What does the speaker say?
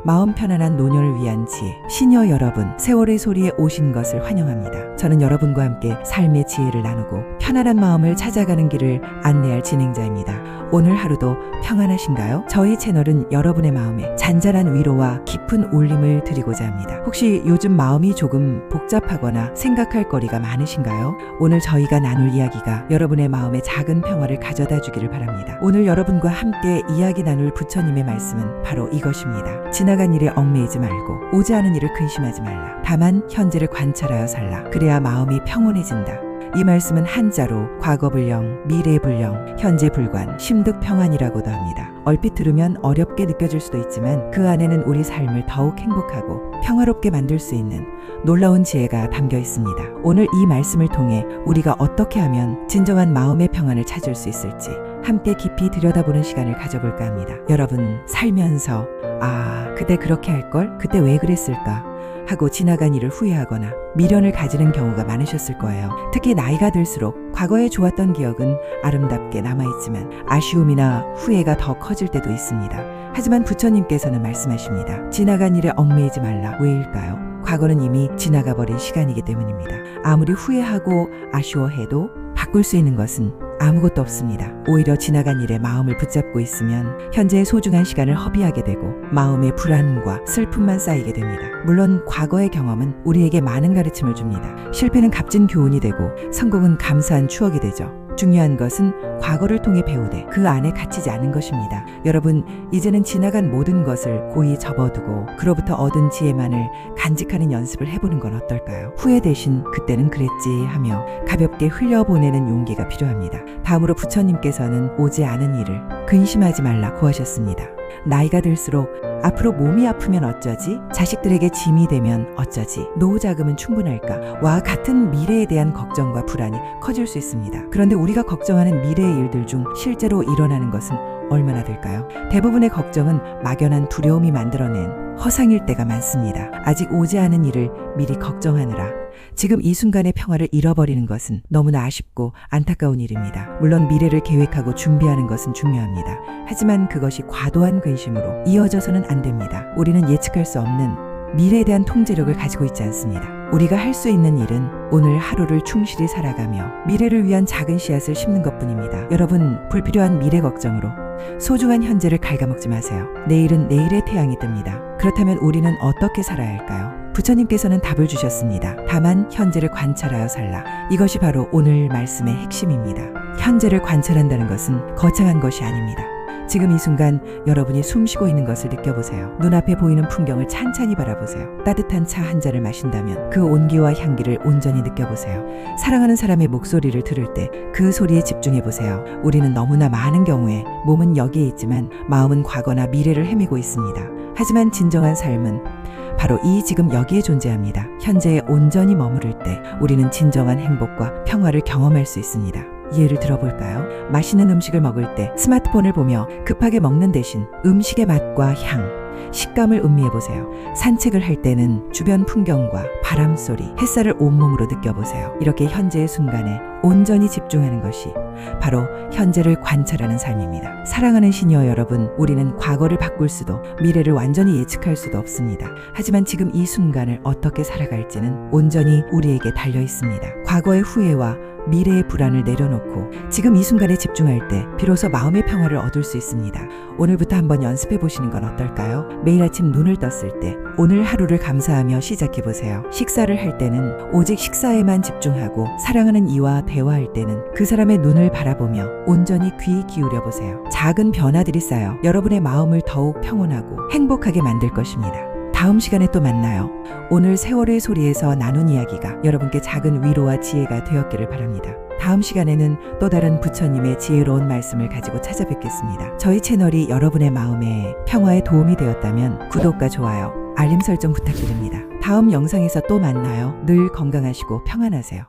마음 편안한 노년을 위한 지혜. 시니어 여러분, 세월의 소리에 오신 것을 환영합니다. 저는 여러분과 함께 삶의 지혜를 나누고 편안한 마음을 찾아가는 길을 안내할 진행자입니다. 오늘 하루도 평안하신가요? 저희 채널은 여러분의 마음에 잔잔한 위로와 깊은 울림을 드리고자 합니다. 혹시 요즘 마음이 조금 복잡하거나 생각할 거리가 많으신가요? 오늘 저희가 나눌 이야기가 여러분의 마음에 작은 평화를 가져다 주기를 바랍니다. 오늘 여러분과 함께 이야기 나눌 부처님의 말씀은 바로 이것입니다. 지나간 일에 얽매이지 말고 오지 않은 일을 근심하지 말라. 다만 현재를 관찰하여 살라. 그래야 마음이 평온해진다. 이 말씀은 한자로 과거불령, 미래불령, 현재불관, 심득평안이라고도 합니다. 얼핏 들으면 어렵게 느껴질 수도 있지만 그 안에는 우리 삶을 더욱 행복하고 평화롭게 만들 수 있는 놀라운 지혜가 담겨 있습니다. 오늘 이 말씀을 통해 우리가 어떻게 하면 진정한 마음의 평안을 찾을 수 있을지 함께 깊이 들여다보는 시간을 가져볼까 합니다. 여러분, 살면서 그때 그렇게 할걸? 그때 왜 그랬을까? 하고 지나간 일을 후회하거나 미련을 가지는 경우가 많으셨을 거예요. 특히 나이가 들수록 과거에 좋았던 기억은 아름답게 남아있지만 아쉬움이나 후회가 더 커질 때도 있습니다. 하지만 부처님께서는 말씀하십니다. 지나간 일에 얽매이지 말라. 왜일까요? 과거는 이미 지나가 버린 시간이기 때문입니다. 아무리 후회하고 아쉬워해도 바꿀 수 있는 것은 아무것도 없습니다. 오히려 지나간 일에 마음을 붙잡고 있으면 현재의 소중한 시간을 허비하게 되고 마음의 불안과 슬픔만 쌓이게 됩니다. 물론 과거의 경험은 우리에게 많은 가르침을 줍니다. 실패는 값진 교훈이 되고 성공은 감사한 추억이 되죠. 중요한 것은 과거를 통해 배우되 그 안에 갇히지 않은 것입니다. 여러분, 이제는 지나간 모든 것을 고이 접어두고 그로부터 얻은 지혜만을 간직하는 연습을 해보는 건 어떨까요? 후회 대신 그때는 그랬지 하며 가볍게 흘려보내는 용기가 필요합니다. 다음으로 부처님께서는 오지 않은 일을 근심하지 말라고 하셨습니다. 나이가 들수록 앞으로 몸이 아프면 어쩌지? 자식들에게 짐이 되면 어쩌지? 노후 자금은 충분할까? 와 같은 미래에 대한 걱정과 불안이 커질 수 있습니다. 그런데 우리가 걱정하는 미래의 일들 중 실제로 일어나는 것은 얼마나 될까요? 대부분의 걱정은 막연한 두려움이 만들어낸 허상일 때가 많습니다. 아직 오지 않은 일을 미리 걱정하느라 지금 이 순간의 평화를 잃어버리는 것은 너무나 아쉽고 안타까운 일입니다. 물론 미래를 계획하고 준비하는 것은 중요합니다. 하지만 그것이 과도한 근심으로 이어져서는 안 됩니다. 우리는 예측할 수 없는 미래에 대한 통제력을 가지고 있지 않습니다. 우리가 할 수 있는 일은 오늘 하루를 충실히 살아가며 미래를 위한 작은 씨앗을 심는 것뿐입니다. 여러분, 불필요한 미래 걱정으로 소중한 현재를 갉아먹지 마세요. 내일은 내일의 태양이 뜹니다. 그렇다면 우리는 어떻게 살아야 할까요? 부처님께서는 답을 주셨습니다. 다만 현재를 관찰하여 살라. 이것이 바로 오늘 말씀의 핵심입니다. 현재를 관찰한다는 것은 거창한 것이 아닙니다. 지금 이 순간 여러분이 숨쉬고 있는 것을 느껴보세요. 눈앞에 보이는 풍경을 찬찬히 바라보세요. 따뜻한 차 한 잔을 마신다면 그 온기와 향기를 온전히 느껴보세요. 사랑하는 사람의 목소리를 들을 때 그 소리에 집중해보세요. 우리는 너무나 많은 경우에 몸은 여기에 있지만 마음은 과거나 미래를 헤매고 있습니다. 하지만 진정한 삶은 바로 이 지금 여기에 존재합니다. 현재에 온전히 머무를 때 우리는 진정한 행복과 평화를 경험할 수 있습니다. 예를 들어볼까요? 맛있는 음식을 먹을 때 스마트폰을 보며 급하게 먹는 대신 음식의 맛과 향, 식감을 음미해보세요. 산책을 할 때는 주변 풍경과 바람 소리, 햇살을 온몸으로 느껴보세요. 이렇게 현재의 순간에 온전히 집중하는 것이 바로 현재를 관찰하는 삶입니다. 사랑하는 시니어 여러분, 우리는 과거를 바꿀 수도 미래를 완전히 예측할 수도 없습니다. 하지만 지금 이 순간을 어떻게 살아갈지는 온전히 우리에게 달려 있습니다. 과거의 후회와 미래의 불안을 내려놓고 지금 이 순간에 집중할 때 비로소 마음의 평화를 얻을 수 있습니다. 오늘부터 한번 연습해 보시는 건 어떨까요? 매일 아침 눈을 떴을 때 오늘 하루를 감사하며 시작해 보세요. 식사를 할 때는 오직 식사에만 집중하고 사랑하는 이와 대화할 때는 그 사람의 눈을 바라보며 온전히 귀 기울여 보세요. 작은 변화들이 쌓여 여러분의 마음을 더욱 평온하고 행복하게 만들 것입니다. 다음 시간에 또 만나요. 오늘 세월의 소리에서 나눈 이야기가 여러분께 작은 위로와 지혜가 되었기를 바랍니다. 다음 시간에는 또 다른 부처님의 지혜로운 말씀을 가지고 찾아뵙겠습니다. 저희 채널이 여러분의 마음에 평화에 도움이 되었다면 구독과 좋아요, 알림 설정 부탁드립니다. 다음 영상에서 또 만나요. 늘 건강하시고 평안하세요.